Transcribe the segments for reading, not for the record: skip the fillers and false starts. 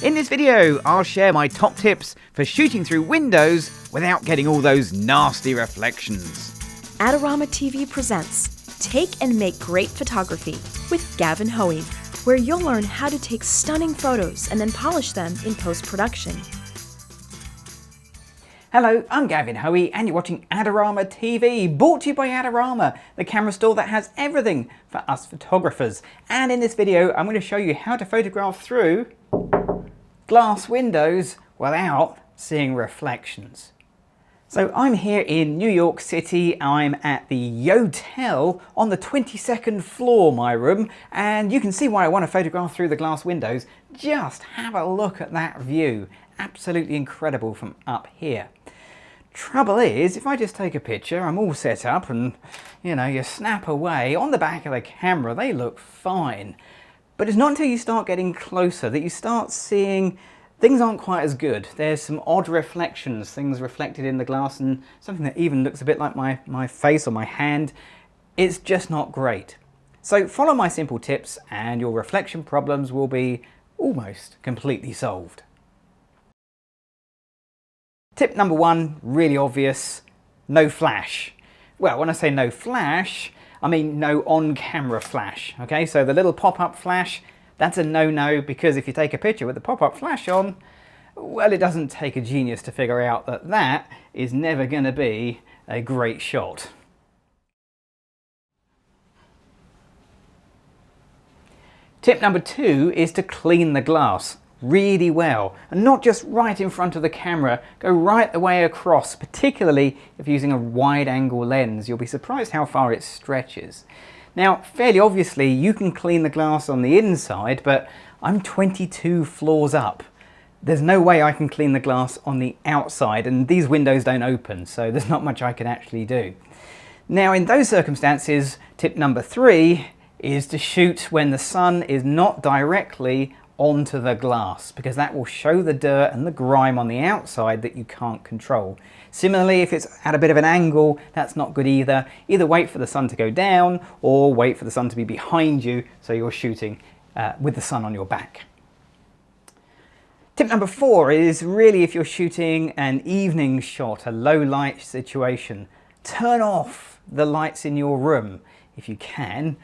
In this video, I'll share my top tips for shooting through windows without getting all those nasty reflections. Adorama TV presents Take and Make Great Photography with Gavin Hoey, where you'll learn how to take stunning photos and then polish them in post-production. Hello, I'm Gavin Hoey and you're watching Adorama TV, brought to you by Adorama, the camera store that has everything for us photographers. And in this video, I'm going to show you how to photograph through glass windows without seeing reflections. So I'm here in New York City. I'm at the Yotel on the 22nd floor, my room, and you can see why I want to photograph through the glass windows. Just have a look at that view. Absolutely incredible from up here. Trouble is, if I just take a picture, I'm all set up and, you snap away. On the back of the camera, they look fine. But it's not until you start getting closer that you start seeing things aren't quite as good. There's some odd reflections, things reflected in the glass, and something that even looks a bit like my face or my hand. It's just not great. So follow my simple tips and your reflection problems will be almost completely solved. Tip number one, really obvious, no flash. Well, when I say no flash, I mean no on-camera flash, okay? So the little pop-up flash, that's a no-no, because if you take a picture with the pop-up flash on, well, it doesn't take a genius to figure out that that is never going to be a great shot. Tip number two is to clean the glass really well, and not just right in front of the camera. Go right the way across, particularly if using a wide angle lens. You'll be surprised how far it stretches. Now, fairly obviously you can clean the glass on the inside, but I'm 22 floors up. There's no way I can clean the glass on the outside, and these windows don't open, so there's not much I can actually do. Now, in those circumstances, tip number three is to shoot when the sun is not directly onto the glass, because that will show the dirt and the grime on the outside that you can't control. Similarly, if it's at a bit of an angle, that's not good either. Either wait for the sun to go down or wait for the sun to be behind you so you're shooting with the sun on your back. Tip number four is really if you're shooting an evening shot, a low light situation, turn off the lights in your room if you can,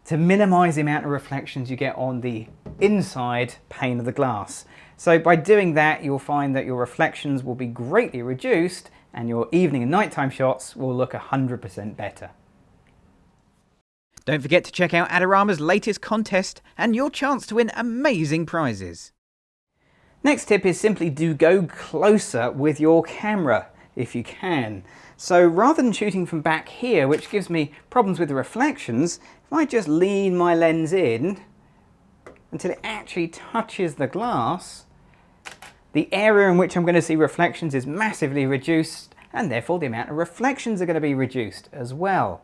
to minimize the amount of reflections you get on the inside pane of the glass. So by doing that, you'll find that your reflections will be greatly reduced and your evening and nighttime shots will look 100% better. Don't forget to check out Adorama's latest contest and your chance to win amazing prizes. Next tip is simply do go closer with your camera if you can. So rather than shooting from back here, which gives me problems with the reflections, if I just lean my lens in until it actually touches the glass, the area in which I'm going to see reflections is massively reduced, and therefore the amount of reflections are going to be reduced as well.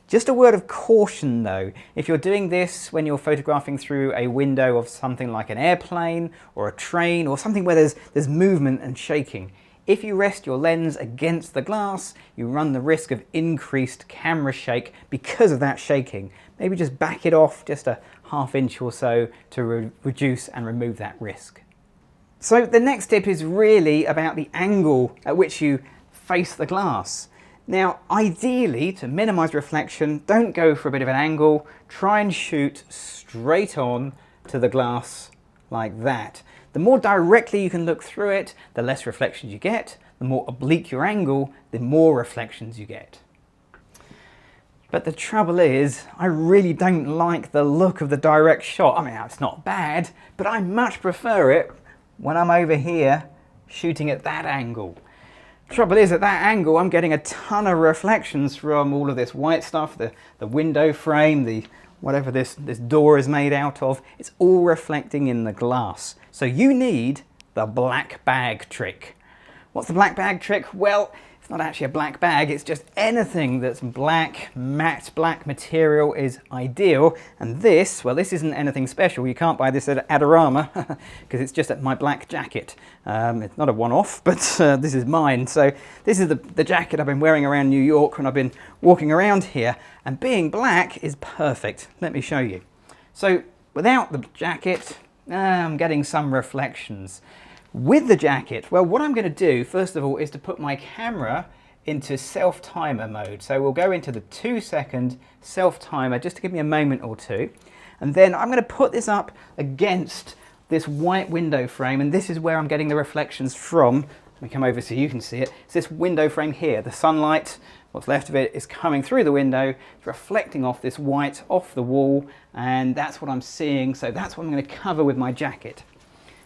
Just a word of caution though, if you're doing this when you're photographing through a window of something like an airplane or a train or something where there's movement and shaking, if you rest your lens against the glass, you run the risk of increased camera shake because of that shaking. Maybe just back it off just a ½ inch or so to reduce and remove that risk. So the next tip is really about the angle at which you face the glass. Now, ideally, to minimize reflection, don't go for a bit of an angle. Try and shoot straight on to the glass like that. The more directly you can look through it, the less reflections you get. The more oblique your angle, the more reflections you get. But the trouble is, I really don't like the look of the direct shot. I mean, it's not bad, but I much prefer it when I'm over here shooting at that angle. Trouble is, at that angle, I'm getting a ton of reflections from all of this white stuff, the window frame, the whatever this door is made out of. It's all reflecting in the glass. So you need the black bag trick. What's the black bag trick? Well, it's not actually a black bag, it's just anything that's black, matte black material is ideal. And this, well, this isn't anything special. You can't buy this at Adorama because it's just my black jacket. It's not a one-off, but this is mine. So this is the jacket I've been wearing around New York when I've been walking around here. And being black is perfect. Let me show you. So without the jacket, I'm getting some reflections. With the jacket, well, what I'm going to do, first of all, is to put my camera into self-timer mode. So we'll go into the 2-second self-timer just to give me a moment or two. And then I'm going to put this up against this white window frame, and this is where I'm getting the reflections from. Let me come over so you can see it. It's this window frame here. The sunlight, what's left of it, is coming through the window, it's reflecting off this white off the wall, and that's what I'm seeing. So that's what I'm going to cover with my jacket.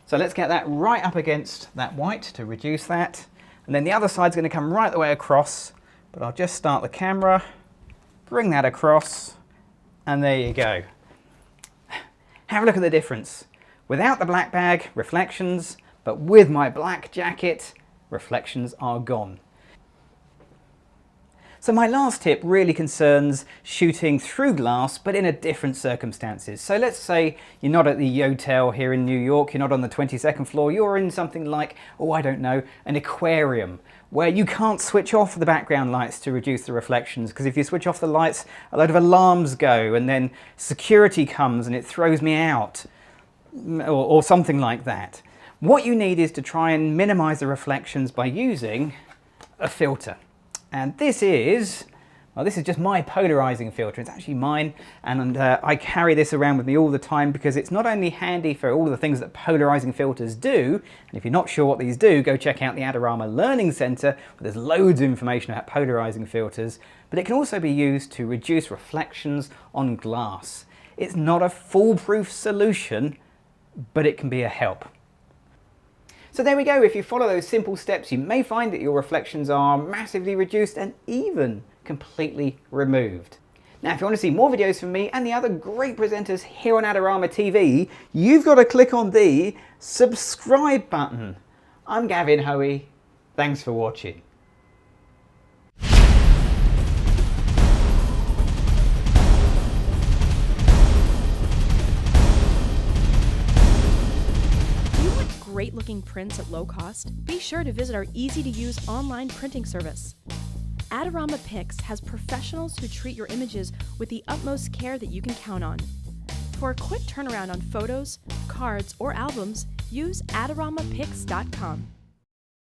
So let's get that right up against that white to reduce that. And then the other side's going to come right the way across, but I'll just start the camera, bring that across, and there you go. Have a look at the difference. Without the black bag, reflections, but with my black jacket, reflections are gone. So my last tip really concerns shooting through glass, but in a different circumstances. So let's say you're not at the Yotel here in New York, you're not on the 22nd floor, you're in something like, oh, I don't know, an aquarium, where you can't switch off the background lights to reduce the reflections, because if you switch off the lights, a load of alarms go, and then security comes and it throws me out, or something like that. What you need is to try and minimize the reflections by using a filter. And this is just my polarizing filter. It's actually mine, and I carry this around with me all the time because it's not only handy for all the things that polarizing filters do, and if you're not sure what these do, go check out the Adorama Learning Center, where there's loads of information about polarizing filters, but it can also be used to reduce reflections on glass. It's not a foolproof solution, but it can be a help. So there we go. If you follow those simple steps, you may find that your reflections are massively reduced and even completely removed. Now, if you want to see more videos from me and the other great presenters here on Adorama TV, you've got to click on the subscribe button. I'm Gavin Hoey. Thanks for watching. Great looking prints at low cost? Be sure to visit our easy to use online printing service. Adorama Pix has professionals who treat your images with the utmost care that you can count on. For a quick turnaround on photos, cards, or albums, use AdoramaPix.com.